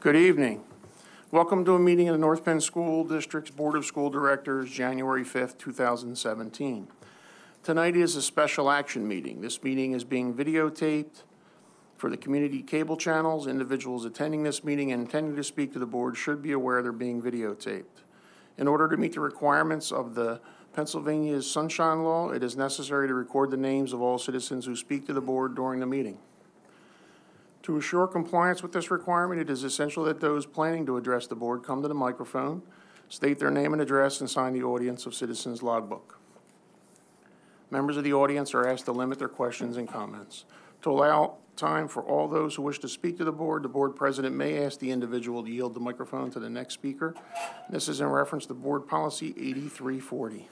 Good evening. Welcome to a meeting of the North Penn School District's Board of School Directors, January 5th, 2017. Tonight is a special action meeting. This meeting is being videotaped for the community cable channels. Individuals attending this meeting and intending to speak to the board should be aware they're being videotaped. In order to meet the requirements of the Pennsylvania's Sunshine Law, it is necessary to record the names of all citizens who speak to the board during the meeting. To assure compliance with this requirement, it is essential that those planning to address the board come to the microphone, state their name and address, and sign the audience of citizens logbook. Members of the audience are asked to limit their questions and comments. To allow time for all those who wish to speak to the board president may ask the individual to yield the microphone to the next speaker. This is in reference to Board Policy 8340.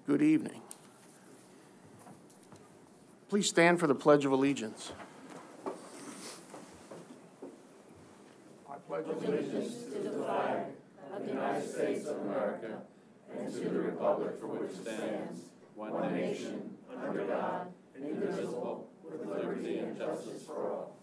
Good evening. Please stand for the Pledge of Allegiance. I pledge allegiance to the flag of the United States of America and to the republic for which it stands, one nation, under God, indivisible, with liberty and justice for all.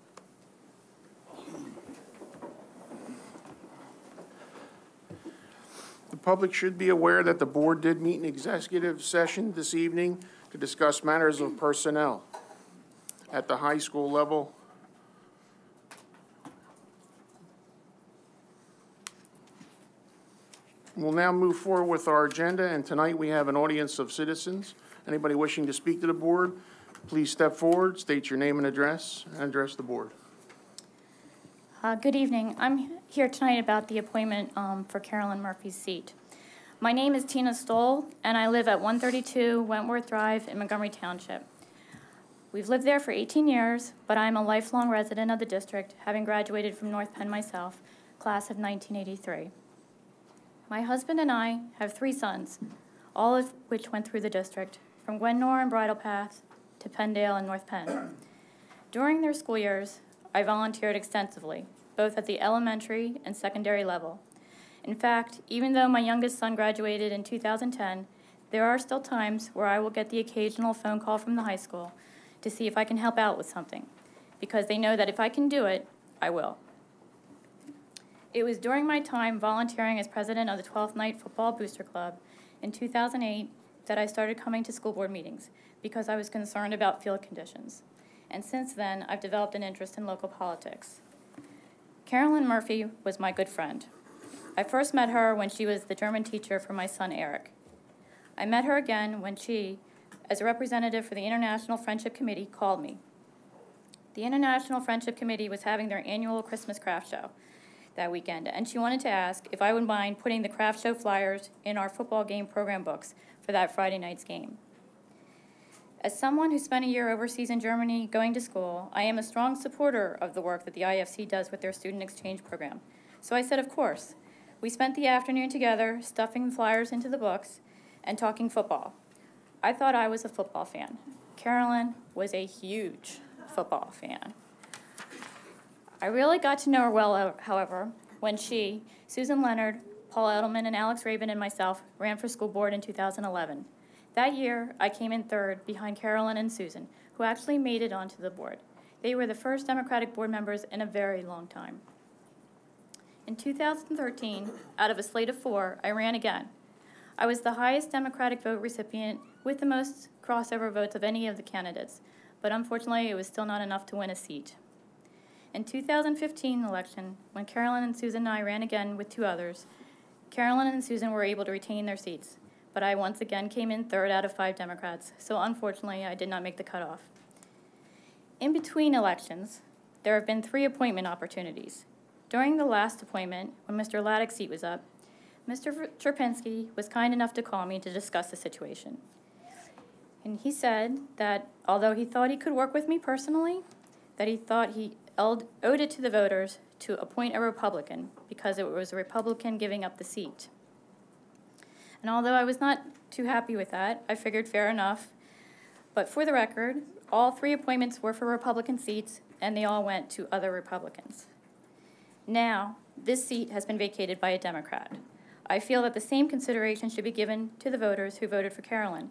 The public should be aware that the board did meet in executive session this evening to discuss matters of personnel at the high school level. We'll now move forward with our agenda, and tonight we have an audience of citizens. Anybody wishing to speak to the board, please step forward, state your name and address the board. Good evening. I'm here tonight about the appointment for Carolyn Murphy's seat. My name is Tina Stull, and I live at 132 Wentworth Drive in Montgomery Township. We've lived there for 18 years, but I'm a lifelong resident of the district, having graduated from North Penn myself, class of 1983. My husband and I have 3 sons, all of which went through the district, from Gwenor and Bridle Path to Penndale and North Penn. During their school years, I volunteered extensively, both at the elementary and secondary level. In fact, even though my youngest son graduated in 2010, there are still times where I will get the occasional phone call from the high school to see if I can help out with something, because they know that if I can do it, I will. It was during my time volunteering as president of the 12th Night Football Booster Club in 2008 that I started coming to school board meetings because I was concerned about field conditions. And since then, I've developed an interest in local politics. Carolyn Murphy was my good friend. I first met her when she was the German teacher for my son Eric. I met her again when she, as a representative for the International Friendship Committee, called me. The International Friendship Committee was having their annual Christmas craft show that weekend, and she wanted to ask if I would mind putting the craft show flyers in our football game program books for that Friday night's game. As someone who spent a year overseas in Germany going to school, I am a strong supporter of the work that the IFC does with their student exchange program. So I said, of course. We spent the afternoon together, stuffing the flyers into the books and talking football. I thought I was a football fan. Carolyn was a huge football fan. I really got to know her well, however, when she, Susan Leonard, Paul Edelman, and Alex Rabin and myself ran for school board in 2011. That year, I came in third behind Carolyn and Susan, who actually made it onto the board. They were the first Democratic board members in a very long time. In 2013, out of a slate of 4, I ran again. I was the highest Democratic vote recipient with the most crossover votes of any of the candidates, but unfortunately, it was still not enough to win a seat. In 2015 election, when Carolyn and Susan and I ran again with 2 others, Carolyn and Susan were able to retain their seats, but I once again came in third out of 5 Democrats, so unfortunately, I did not make the cutoff. In between elections, there have been 3 appointment opportunities. During the last appointment, when Mr. Laddick's seat was up, Mr. Cherpinski was kind enough to call me to discuss the situation. And he said that although he thought he could work with me personally, that he thought he owed it to the voters to appoint a Republican because it was a Republican giving up the seat. And although I was not too happy with that, I figured fair enough. But for the record, all 3 appointments were for Republican seats, and they all went to other Republicans. Now, this seat has been vacated by a Democrat. I feel that the same consideration should be given to the voters who voted for Carolyn.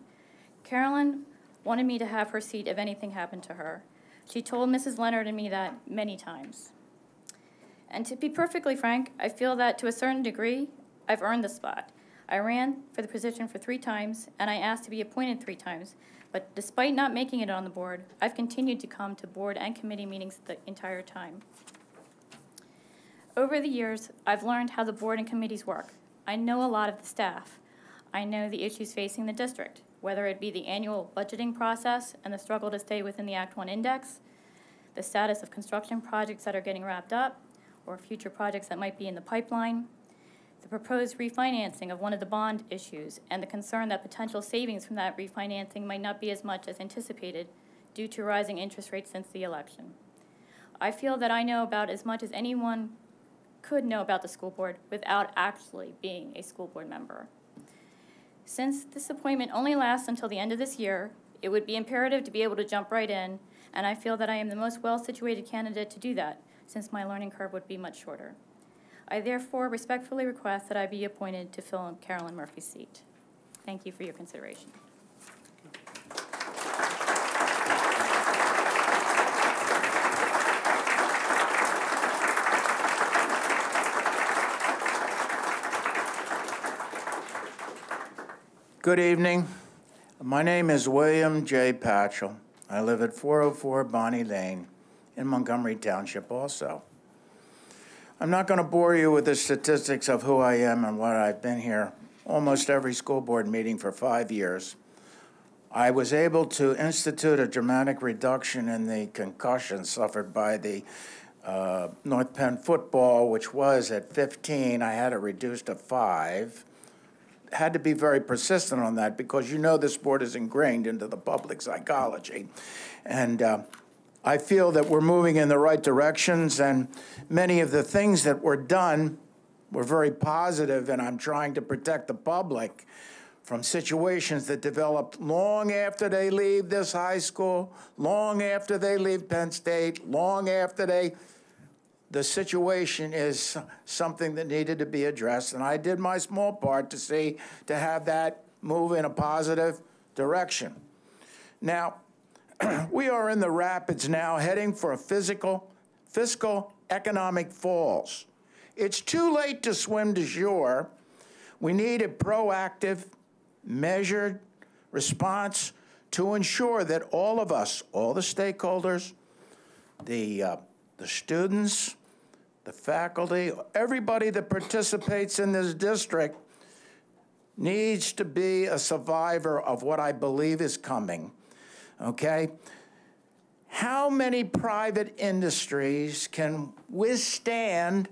Carolyn wanted me to have her seat if anything happened to her. She told Mrs. Leonard and me that many times. And to be perfectly frank, I feel that to a certain degree, I've earned the spot. I ran for the position for 3 times, and I asked to be appointed 3 times. But despite not making it on the board, I've continued to come to board and committee meetings the entire time. Over the years, I've learned how the board and committees work. I know a lot of the staff. I know the issues facing the district, whether it be the annual budgeting process and the struggle to stay within the Act 1 index, the status of construction projects that are getting wrapped up, or future projects that might be in the pipeline, the proposed refinancing of one of the bond issues, and the concern that potential savings from that refinancing might not be as much as anticipated due to rising interest rates since the election. I feel that I know about as much as anyone could know about the school board without actually being a school board member. Since this appointment only lasts until the end of this year, it would be imperative to be able to jump right in, and I feel that I am the most well-situated candidate to do that, since my learning curve would be much shorter. I therefore respectfully request that I be appointed to fill Carolyn Murphy's seat. Thank you for your consideration. Good evening. My name is William J Patchell. I live at 404 Bonnie Lane in Montgomery Township also. I'm not going to bore you with the statistics of who I am and what I've been here almost every school board meeting for 5 years. I was able to institute a dramatic reduction in the concussions suffered by the North Penn football, which was at 15. I had it reduced to 5. Had to be very persistent on that because you know this board is ingrained into the public psychology. And I feel that we're moving in the right directions, and many of the things that were done were very positive, and I'm trying to protect the public from situations that developed long after they leave this high school, long after they leave Penn State, long after the situation is something that needed to be addressed, and I did my small part to have that move in a positive direction. Now, we are in the rapids now, heading for a fiscal economic falls. It's too late to swim to shore. We need a proactive, measured response to ensure that all of us, all the stakeholders, the students, the faculty, everybody that participates in this district needs to be a survivor of what I believe is coming. Okay? How many private industries can withstand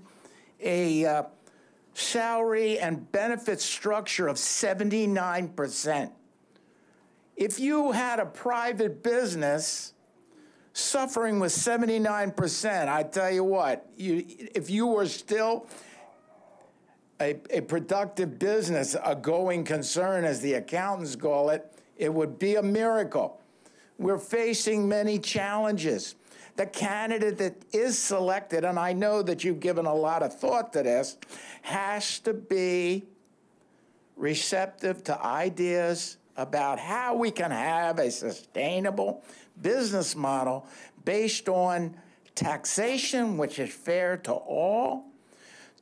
a salary and benefit structure of 79%? If you had a private business suffering with 79%, I tell you what, if you were still a productive business, a going concern, as the accountants call it, it would be a miracle. We're facing many challenges. The candidate that is selected, and I know that you've given a lot of thought to this, has to be receptive to ideas about how we can have a sustainable business model based on taxation, which is fair to all,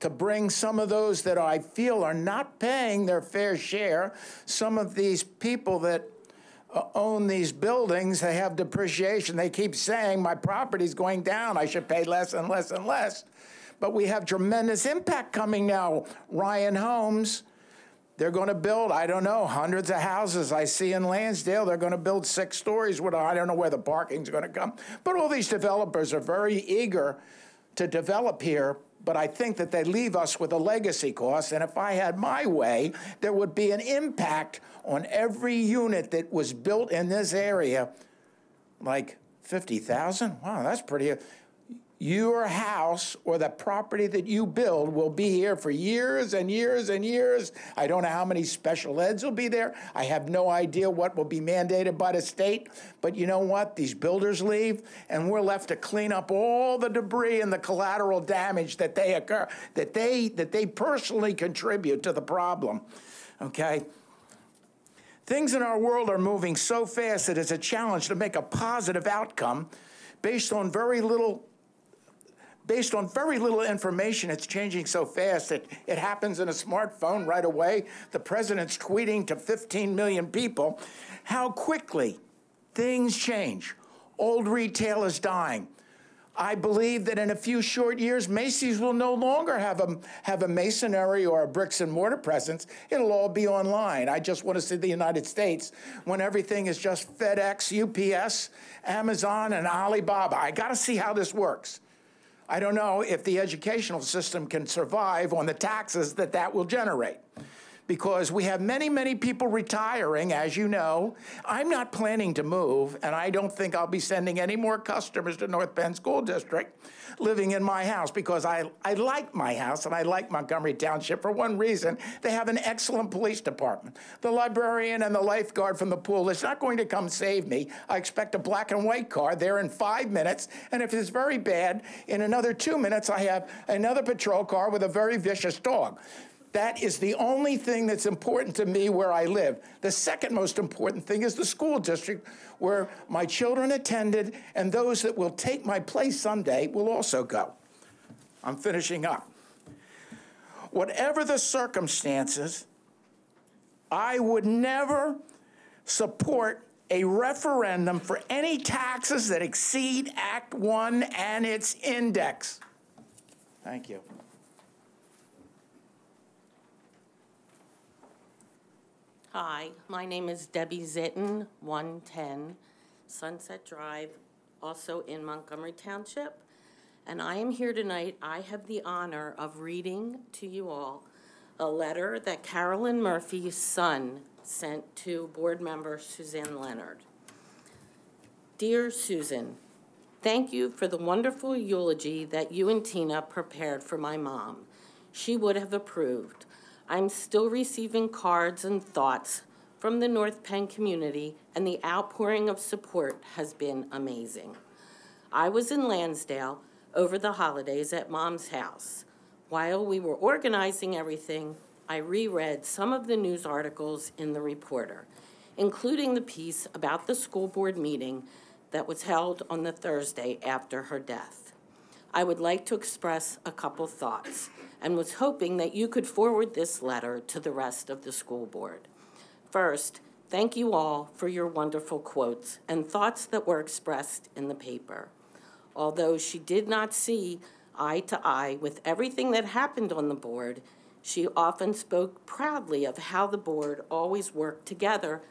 to bring some of those that I feel are not paying their fair share. Some of these people that own these buildings, they have depreciation. They keep saying, my property's going down, I should pay less and less and less. But we have tremendous impact coming now. Ryan Homes, they're going to build, I don't know, hundreds of houses. I see in Lansdale, they're going to build 6 stories. I don't know where the parking's going to come. But all these developers are very eager to develop here, but I think that they leave us with a legacy cost. And if I had my way, there would be an impact on every unit that was built in this area, like 50,000. Wow, that's pretty. Your house or the property that you build will be here for years and years and years. I don't know how many special eds will be there. I have no idea what will be mandated by the state. But you know what? These builders leave, and we're left to clean up all the debris and the collateral damage that they personally contribute to the problem. Okay? Things in our world are moving so fast that it's a challenge to make a positive outcome based on very little based on very little information. It's changing so fast. It happens in a smartphone right away. The president's tweeting to 15 million people. How quickly things change. Old retail is dying. I believe that in a few short years, Macy's will no longer have a masonry or a bricks and mortar presence. It'll all be online. I just want to see the United States when everything is just FedEx, UPS, Amazon, and Alibaba. I got to see how this works. I don't know if the educational system can survive on the taxes that will generate, because we have many, many people retiring, as you know. I'm not planning to move, and I don't think I'll be sending any more customers to North Penn School District living in my house, because I like my house and I like Montgomery Township for one reason. They have an excellent police department. The librarian and the lifeguard from the pool is not going to come save me. I expect a black and white car there in 5 minutes, and if it's very bad, in another 2 minutes, I have another patrol car with a very vicious dog. That is the only thing that's important to me where I live. The second most important thing is the school district where my children attended, and those that will take my place someday will also go. I'm finishing up. Whatever the circumstances, I would never support a referendum for any taxes that exceed Act 1 and its index. Thank you. Hi, my name is Debbie Zitten, 110 Sunset Drive, also in Montgomery Township. And I am here tonight. I have the honor of reading to you all a letter that Carolyn Murphy's son sent to board member Suzanne Leonard. Dear Susan, thank you for the wonderful eulogy that you and Tina prepared for my mom. She would have approved. I'm still receiving cards and thoughts from the North Penn community, and the outpouring of support has been amazing. I was in Lansdale over the holidays at Mom's house. While we were organizing everything, I reread some of the news articles in the Reporter, including the piece about the school board meeting that was held on the Thursday after her death. I would like to express a couple thoughts, and was hoping that you could forward this letter to the rest of the school board. First, thank you all for your wonderful quotes and thoughts that were expressed in the paper. Although she did not see eye to eye with everything that happened on the board, she often spoke proudly of how the board always worked together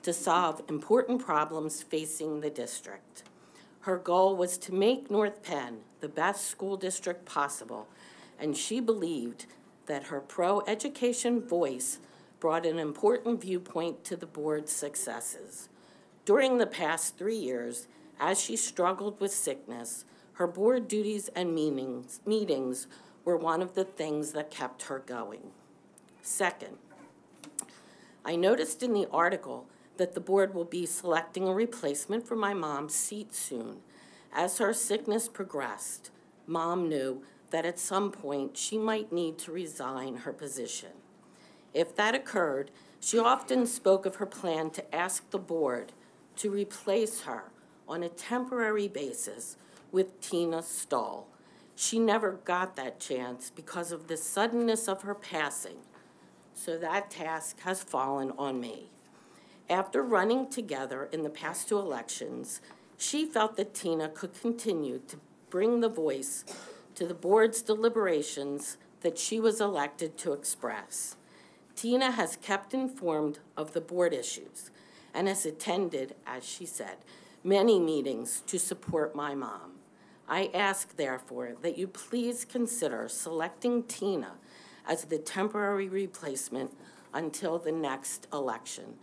to solve important problems facing the district. Her goal was to make North Penn the best school district possible, and she believed that her pro-education voice brought an important viewpoint to the board's successes. During the past 3 years, as she struggled with sickness, her board duties and meetings were one of the things that kept her going. Second, I noticed in the article that the board will be selecting a replacement for my mom's seat soon. As her sickness progressed, Mom knew that at some point she might need to resign her position. If that occurred, she often spoke of her plan to ask the board to replace her on a temporary basis with Tina Stull. She never got that chance because of the suddenness of her passing, so that task has fallen on me. After running together in the past 2 elections, she felt that Tina could continue to bring the voice to the board's deliberations that she was elected to express. Tina has kept informed of the board issues and has attended, as she said, many meetings to support my mom. I ask, therefore, that you please consider selecting Tina as the temporary replacement until the next election.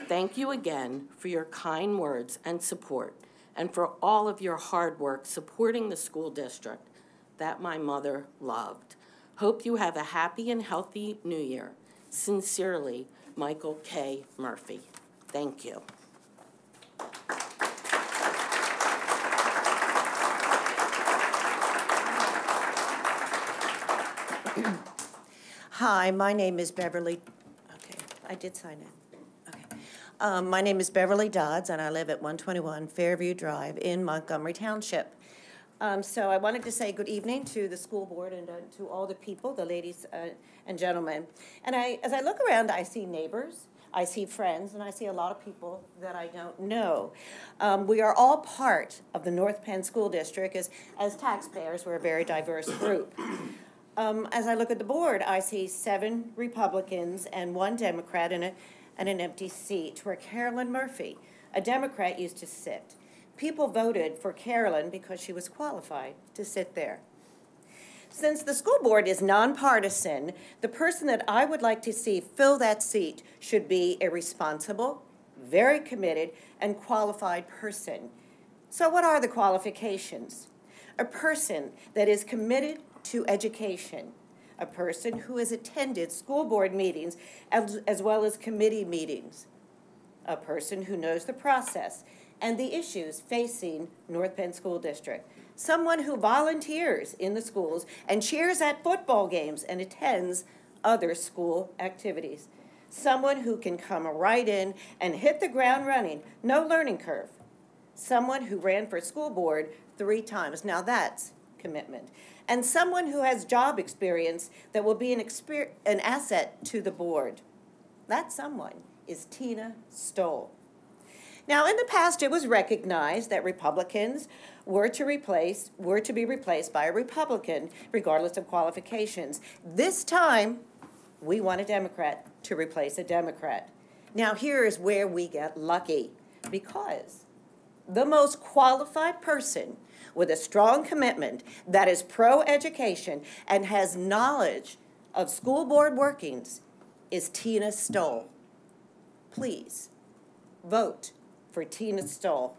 Thank you again for your kind words and support, and for all of your hard work supporting the school district that my mother loved. Hope you have a happy and healthy New Year. Sincerely, Michael K. Murphy. Thank you. Hi, my name is Beverly. Okay, I did sign in. Okay. My name is Beverly Dodds, and I live at 121 Fairview Drive in Montgomery Township. So I wanted to say good evening to the school board and to all the people, the ladies and gentlemen. And as I look around, I see neighbors, I see friends, and I see a lot of people that I don't know. We are all part of the North Penn School District. As taxpayers, we're a very diverse group. As I look at the board, I see 7 Republicans and 1 Democrat and an empty seat where Carolyn Murphy, a Democrat, used to sit. People voted for Carolyn because she was qualified to sit there. Since the school board is nonpartisan, the person that I would like to see fill that seat should be a responsible, very committed, and qualified person. So what are the qualifications? A person that is committed to education, a person who has attended school board meetings as well as committee meetings, a person who knows the process and the issues facing North Penn School District, someone who volunteers in the schools and cheers at football games and attends other school activities, someone who can come right in and hit the ground running, no learning curve, someone who ran for school board 3 times. Now that's commitment. And someone who has job experience that will be an asset to the board. That someone is Tina Stull. Now, in the past, it was recognized that Republicans were to be replaced by a Republican, regardless of qualifications. This time, we want a Democrat to replace a Democrat. Now, here is where we get lucky, because the most qualified person with a strong commitment that is pro-education and has knowledge of school board workings is Tina Stull. Please vote for Tina Stull.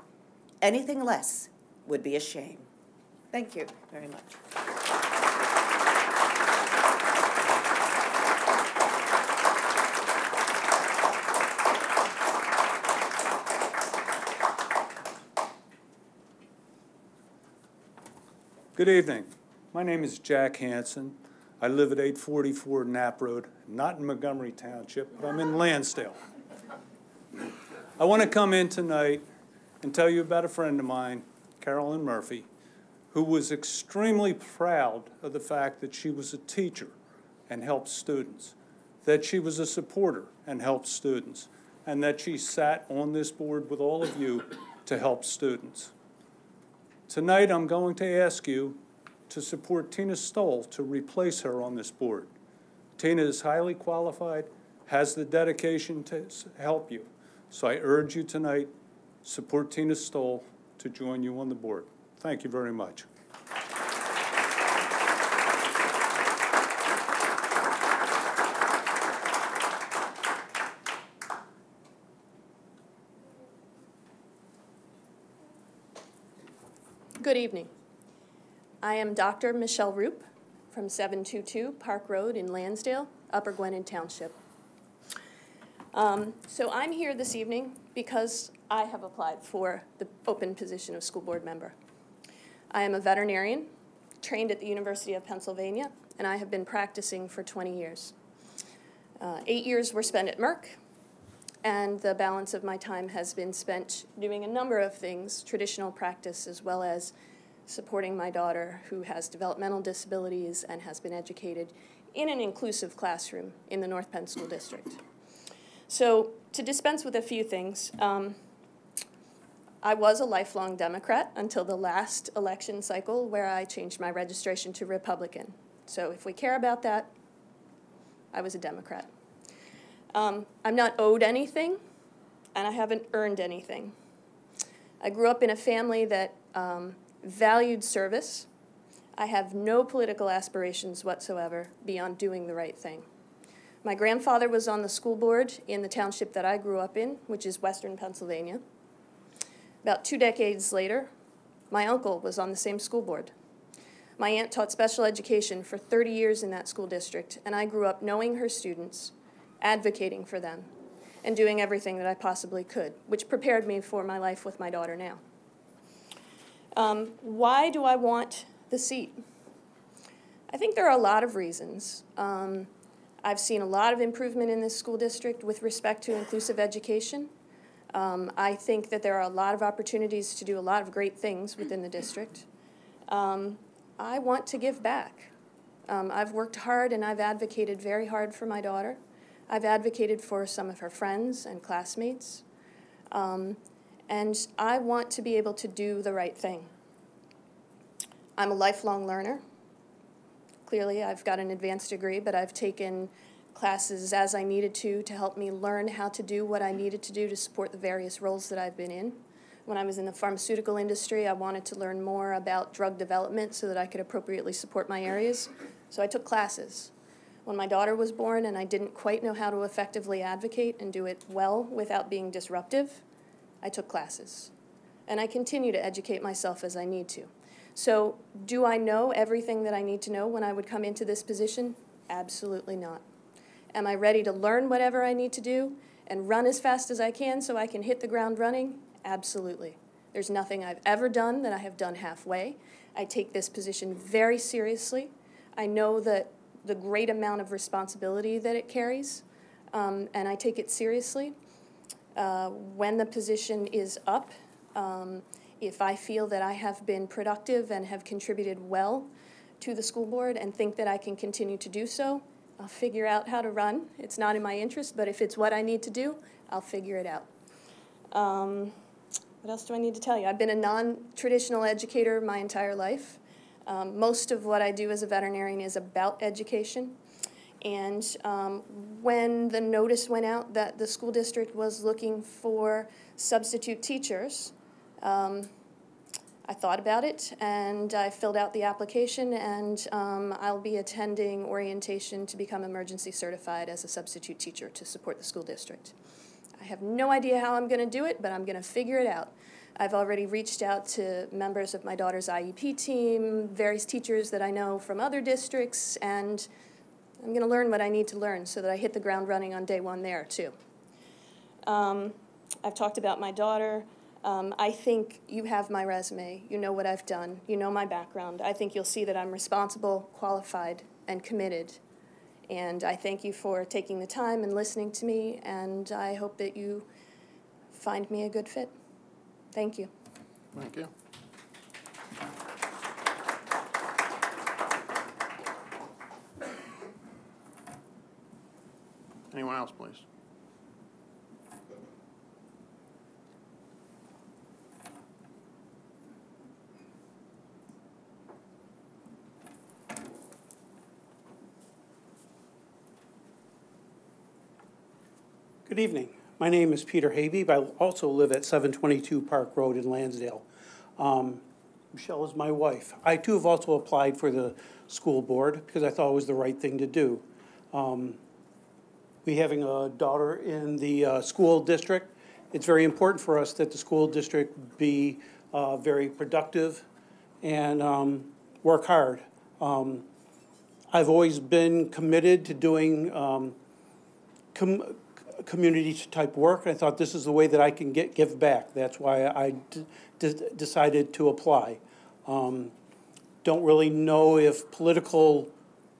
Anything less would be a shame. Thank you very much. Good evening. My name is Jack Hanson. I live at 844 Knapp Road, not in Montgomery Township, but I'm in Lansdale. I want to come in tonight and tell you about a friend of mine, Carolyn Murphy, who was extremely proud of the fact that she was a teacher and helped students, that she was a supporter and helped students, and that she sat on this board with all of you to help students. Tonight, I'm going to ask you to support Tina Stull to replace her on this board. Tina is highly qualified, has the dedication to help you. So I urge you tonight, support Tina Stull to join you on the board. Thank you very much. Good evening. I am Dr. Michelleroop from 722 Park Road in Lansdale, Upper Gwinnett Township. So I'm here this evening because I have applied for the open position of school board member. I am a veterinarian, trained at the University of Pennsylvania, and I have been practicing for 20 years. 8 years were spent at Merck, and the balance of my time has been spent doing a number of things, traditional practice as well as supporting my daughter who has developmental disabilities and has been educated in an inclusive classroom in the North Penn School District. So to dispense with a few things, I was a lifelong Democrat until the last election cycle where I changed my registration to Republican. So if we care about that, I was a Democrat. I'm not owed anything, and I haven't earned anything. I grew up in a family that valued service. I have no political aspirations whatsoever beyond doing the right thing. My grandfather was on the school board in the township that I grew up in, which is Western Pennsylvania. About 2 decades later, my uncle was on the same school board. My aunt taught special education for 30 years in that school district, and I grew up knowing her students, advocating for them, and doing everything that I possibly could, which prepared me for my life with my daughter now. Why do I want the seat? I think there are a lot of reasons. I've seen a lot of improvement in this school district with respect to inclusive education. I think that there are a lot of opportunities to do a lot of great things within the district. I want to give back. I've worked hard and I've advocated very hard for my daughter. I've advocated for some of her friends and classmates. And I want to be able to do the right thing. I'm a lifelong learner. Clearly, I've got an advanced degree, but I've taken classes as I needed to help me learn how to do what I needed to do to support the various roles that I've been in. When I was in the pharmaceutical industry, I wanted to learn more about drug development so that I could appropriately support my areas. So I took classes. When my daughter was born and I didn't quite know how to effectively advocate and do it well without being disruptive, I took classes. And I continue to educate myself as I need to. So do I know everything that I need to know when I would come into this position? Absolutely not. Am I ready to learn whatever I need to do and run as fast as I can so I can hit the ground running? Absolutely. There's nothing I've ever done that I have done halfway. I take this position very seriously. I know that the great amount of responsibility that it carries, and I take it seriously. When the position is up, if I feel that I have been productive and have contributed well to the school board and think that I can continue to do so, I'll figure out how to run. It's not in my interest, but if it's what I need to do, I'll figure it out. What else do I need to tell you? I've been a non-traditional educator my entire life. Most of what I do as a veterinarian is about education. And when the notice went out that the school district was looking for substitute teachers, I thought about it and I filled out the application, and I'll be attending orientation to become emergency certified as a substitute teacher to support the school district. I have no idea how I'm going to do it, but I'm going to figure it out. I've already reached out to members of my daughter's IEP team, various teachers that I know from other districts, and I'm going to learn what I need to learn so that I hit the ground running on day one there, too. I've talked about my daughter. I think you have my resume. You know what I've done. You know my background. I think you'll see that I'm responsible, qualified, and committed. And I thank you for taking the time and listening to me, and I hope that you find me a good fit. Thank you. Thank you. Anyone else, please? Good evening. My name is Peter Habib. I also live at 722 Park Road in Lansdale. Michelle is my wife. I, too, have also applied for the school board because I thought it was the right thing to do. We having a daughter in the school district, it's very important for us that the school district be very productive and work hard. I've always been committed to doing community type work, and I thought this is the way that I can give back. That's why I decided to apply. Don't really know if political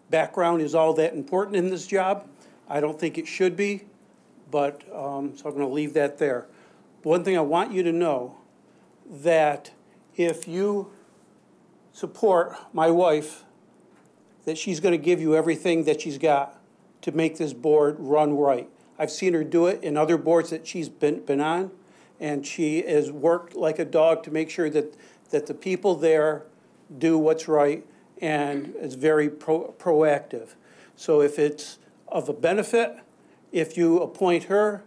background is all that important in this job. I don't think it should be, but so I'm going to leave that there. One thing I want you to know, that if you support my wife, that she's going to give you everything that she's got to make this board run right. I've seen her do it in other boards that she's been on, and she has worked like a dog to make sure that the people there do what's right and is very proactive. So if it's of a benefit, if you appoint her,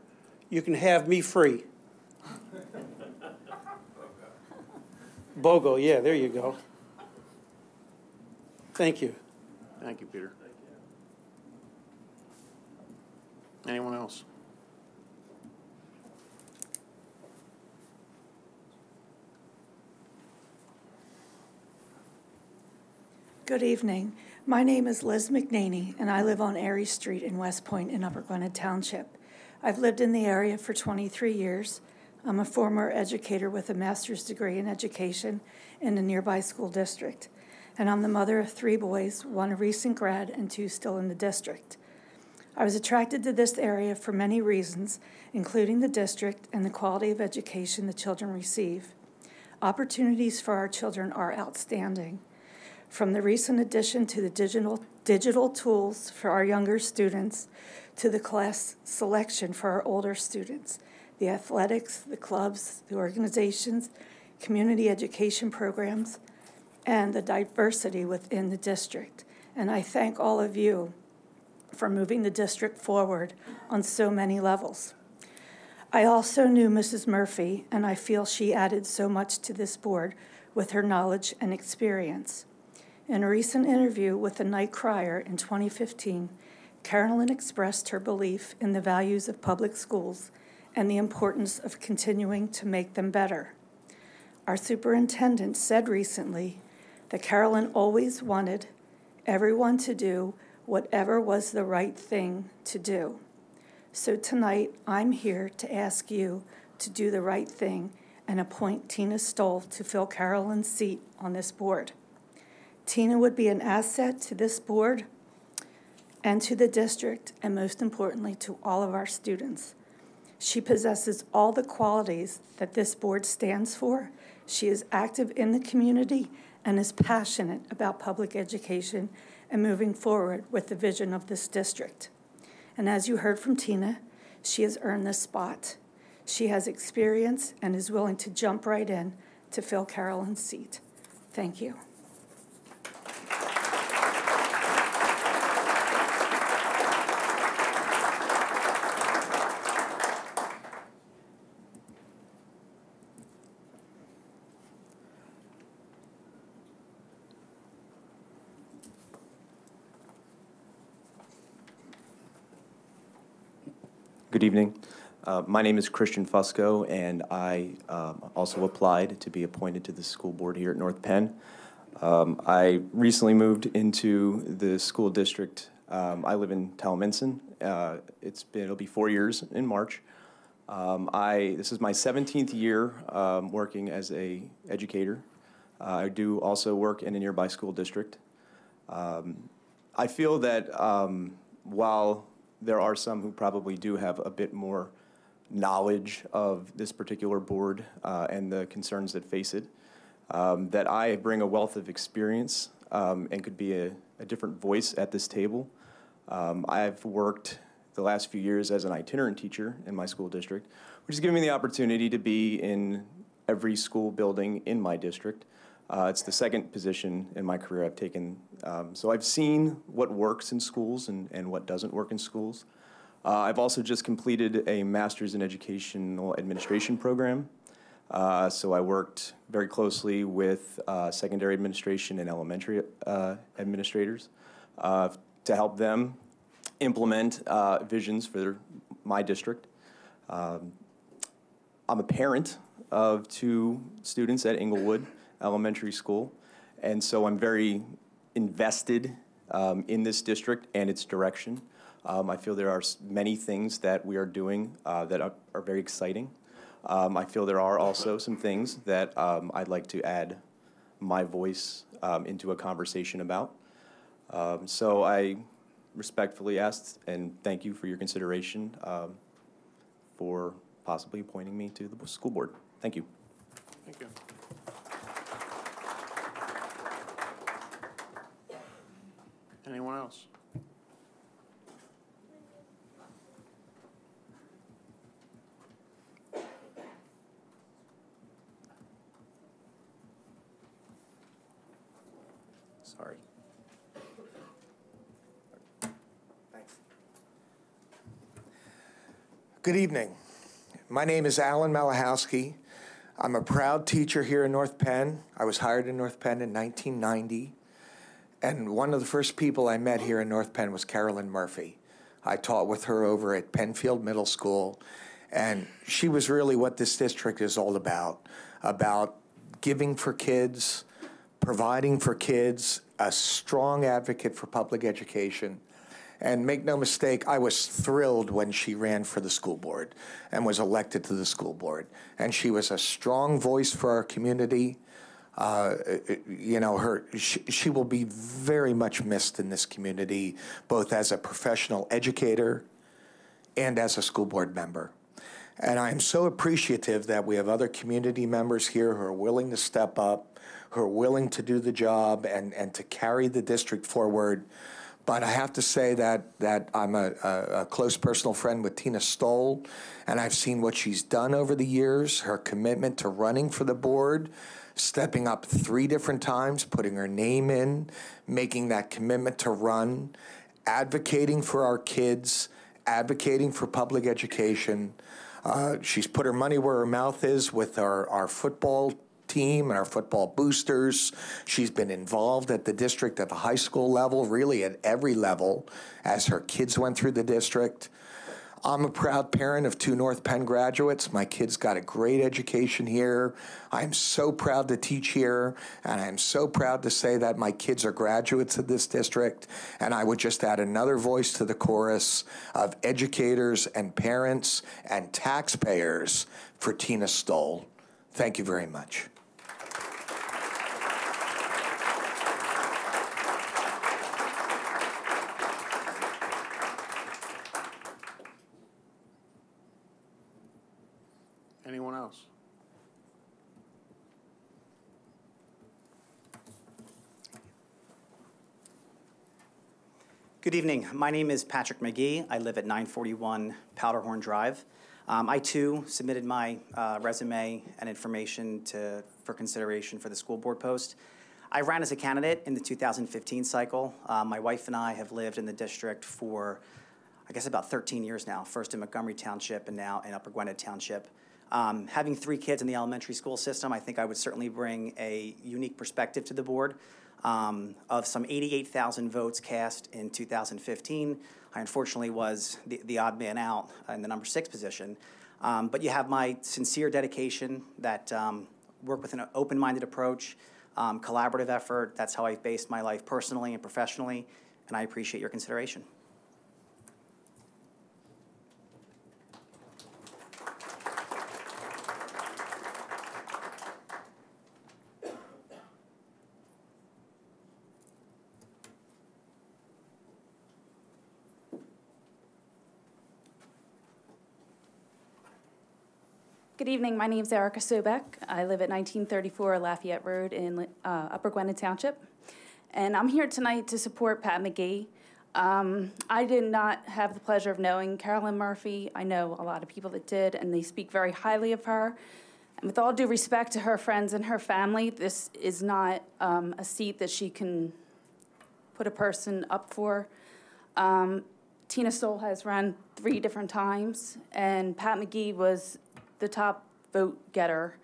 you can have me free. BOGO, yeah, there you go. Thank you. Thank you, Peter. Anyone else? Good evening. My name is Liz McNaney, and I live on Erie Street in West Point in Upper Gwinnett Township. I've lived in the area for 23 years. I'm a former educator with a master's degree in education in a nearby school district, and I'm the mother of 3 boys, 1 a recent grad and 2 still in the district. I was attracted to this area for many reasons, including the district and the quality of education the children receive. Opportunities for our children are outstanding. From the recent addition to the digital tools for our younger students to the class selection for our older students, the athletics, the clubs, the organizations, community education programs, and the diversity within the district. And I thank all of you for moving the district forward on so many levels. I also knew Mrs. Murphy, and I feel she added so much to this board with her knowledge and experience. In a recent interview with the Night Crier in 2015, Carolyn expressed her belief in the values of public schools and the importance of continuing to make them better. Our superintendent said recently that Carolyn always wanted everyone to do whatever was the right thing to do. So tonight, I'm here to ask you to do the right thing and appoint Tina Stull to fill Carolyn's seat on this board. Tina would be an asset to this board and to the district, and most importantly, to all of our students. She possesses all the qualities that this board stands for. She is active in the community and is passionate about public education and moving forward with the vision of this district. And as you heard from Tina, she has earned this spot. She has experience and is willing to jump right in to fill Carolyn's seat. Thank you. Good evening. My name is Christian Fusco, and I also applied to be appointed to the school board here at North Penn. I recently moved into the school district. I live in Towamencin. It'll be 4 years in March. This is my 17th year working as a educator. I do also work in a nearby school district. I feel that while there are some who probably do have a bit more knowledge of this particular board and the concerns that face it, that I bring a wealth of experience and could be a different voice at this table. I've worked the last few years as an itinerant teacher in my school district, which has given me the opportunity to be in every school building in my district. It's the second position in my career I've taken. So I've seen what works in schools and what doesn't work in schools. I've also just completed a master's in educational administration program. So I worked very closely with secondary administration and elementary administrators to help them implement visions for my district. I'm a parent of 2 students at Inglewood Elementary School, and so I'm very invested in this district and its direction. I feel there are many things that we are doing that are very exciting. I feel there are also some things that I'd like to add my voice into a conversation about. So I respectfully ask and thank you for your consideration for possibly appointing me to the school board. Thank you. Thank you. Anyone else? Sorry. Thanks. Good evening. My name is Alan Malachowski. I'm a proud teacher here in North Penn. I was hired in North Penn in 1990. And one of the first people I met here in North Penn was Carolyn Murphy. I taught with her over at Penfield Middle School, and she was really what this district is all about giving for kids, providing for kids, a strong advocate for public education. And make no mistake, I was thrilled when she ran for the school board and was elected to the school board. And she was a strong voice for our community. You know, she will be very much missed in this community, both as a professional educator and as a school board member. And I'm so appreciative that we have other community members here who are willing to step up, who are willing to do the job and to carry the district forward. But I have to say that I'm a close personal friend with Tina Stull, and I've seen what she's done over the years, her commitment to running for the board, stepping up 3 different times, putting her name in, making that commitment to run, advocating for our kids, advocating for public education. She's put her money where her mouth is with our football team and our football boosters. She's been involved at the district at the high school level, really at every level, as her kids went through the district. I'm a proud parent of 2 North Penn graduates. My kids got a great education here. I'm so proud to teach here, and I'm so proud to say that my kids are graduates of this district. And I would just add another voice to the chorus of educators and parents and taxpayers for Tina Stull. Thank you very much. Anyone else? Good evening. My name is Patrick Magee. I live at 941 Powderhorn Drive. I, too, submitted my resume and information for consideration for the school board post. I ran as a candidate in the 2015 cycle. My wife and I have lived in the district for, I guess, about 13 years now, first in Montgomery Township and now in Upper Gwinnett Township. Having 3 kids in the elementary school system, I think I would certainly bring a unique perspective to the board. Of some 88,000 votes cast in 2015, I unfortunately was the odd man out in the number 6 position. But you have my sincere dedication that work with an open-minded approach, collaborative effort. That's how I've based my life personally and professionally, and I appreciate your consideration. Good evening. My name is Erica Subic. I live at 1934 Lafayette Road in Upper Gwinnett Township. And I'm here tonight to support Pat Magee. I did not have the pleasure of knowing Carolyn Murphy. I know a lot of people that did, and they speak very highly of her. And with all due respect to her friends and her family, this is not a seat that she can put a person up for. Tina Stull has run 3 different times, and Pat Magee was the top vote getter.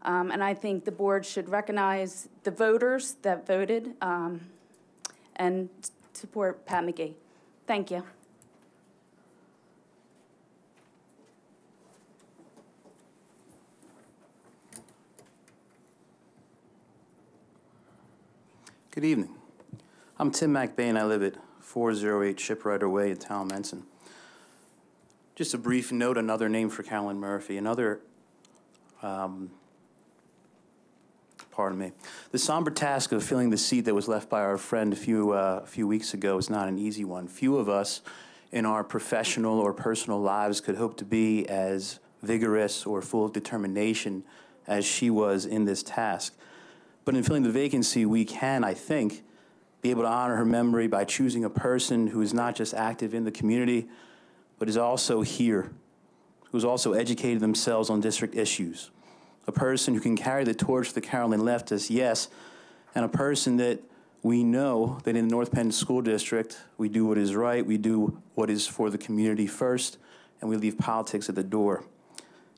And I think the board should recognize the voters that voted and support Pat Magee. Thank you. Good evening. I'm Tim MacBayne. I live at 408 Shipwrighter Way in town, Hanson. Just a brief note, another name for Carolyn Murphy, another, pardon me. The somber task of filling the seat that was left by our friend a few weeks ago is not an easy one. Few of us in our professional or personal lives could hope to be as vigorous or full of determination as she was in this task. But in filling the vacancy, we can, I think, be able to honor her memory by choosing a person who is not just active in the community, but is also here, who's also educated themselves on district issues. A person who can carry the torch that Carolyn left us, yes, and a person that we know that in the North Penn School District, we do what is right, we do what is for the community first, and we leave politics at the door.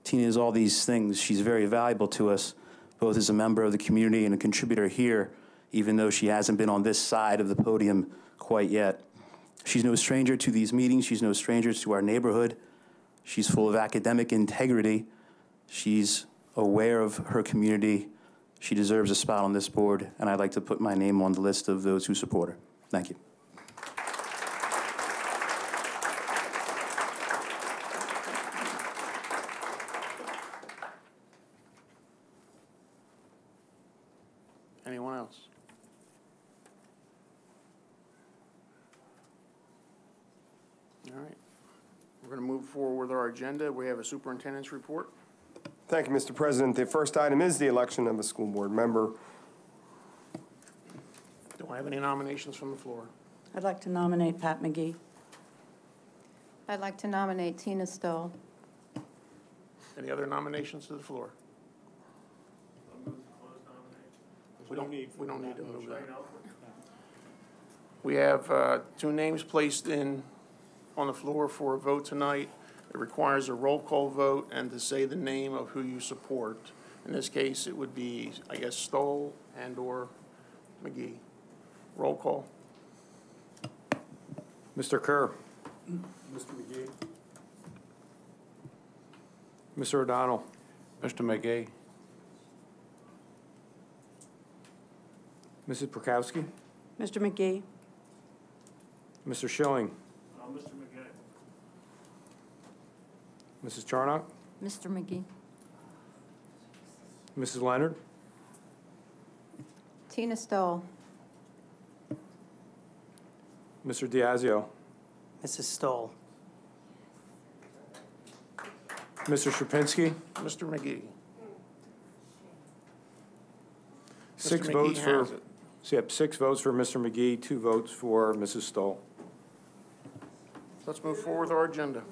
Tina is all these things. She's very valuable to us, both as a member of the community and a contributor here, even though she hasn't been on this side of the podium quite yet. She's no stranger to these meetings. She's no stranger to our neighborhood. She's full of academic integrity. She's aware of her community. She deserves a spot on this board, and I'd like to put my name on the list of those who support her. Thank you. Anyone else? All right. We're going to move forward with our agenda. We have a superintendent's report. Thank you, Mr. President. The first item is the election of a school board member. Do I have any nominations from the floor? I'd like to nominate Pat Magee. I'd like to nominate Tina Stull. Any other nominations to the floor? We don't need to move that. We have 2 names placed on the floor for a vote tonight. It requires a roll call vote and to say the name of who you support. In this case, it would be, I guess, Stull and/or Magee. Roll call. Mr. Kerr. Mr. Magee. Mr. O'Donnell. Mr. Magee. Mrs. Prokowski. Mr. Magee. Mr. Schilling. Mr. Magee. Mrs. Charnock. Mr. Magee. Mrs. Leonard. Tina Stull. Mr. Diazio. Mrs. Stull. Mr. Sherpinski. Mr. Magee. 6 Mr. votes McGee for. has it. Yep, 6 votes for Mr. Magee, 2 votes for Mrs. Stull. Let's move forward with our agenda.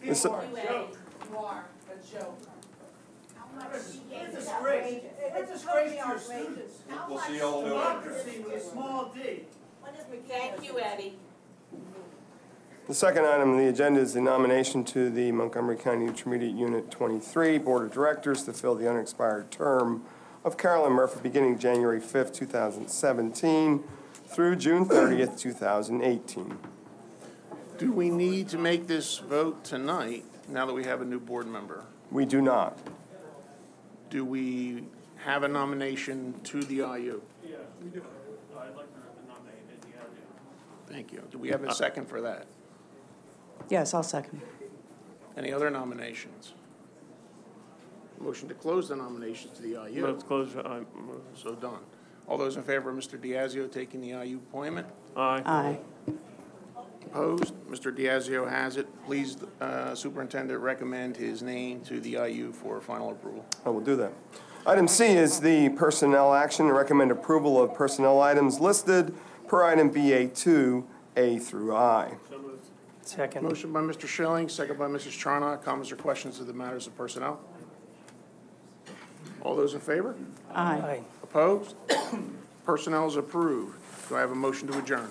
This- You are a joke. It's a disgrace. It's a disgrace to your students. We'll see y'all in Democracy with a small d. Thank you, Eddie. The second item on the agenda is the nomination to the Montgomery County Intermediate Unit 23 Board of Directors to fill the unexpired term of Carolyn Murphy beginning January 5th, 2017 through June 30th, 2018. Do we need to make this vote tonight, now that we have a new board member? We do not. Do we have a nomination to the IU? Yeah, we do. I'd like to nominate Eddie. Thank you. Do we have a second for that? Yes, I'll second. Any other nominations? Motion to close the nominations to the IU. Let's close. So done. All those in favor of Mr. Diazio taking the IU appointment? Aye. Aye. Opposed? Mr. Diazio has it. Please, Superintendent, recommend his name to the IU for final approval. I will do that. Item C is the personnel action. Recommend approval of personnel items listed per item BA2, A through I. Second. Motion by Mr. Schilling, second by Mrs. Charnock. Comments or questions of the matters of personnel? All those in favor? Aye. Opposed? Personnel is approved. Do I have a motion to adjourn?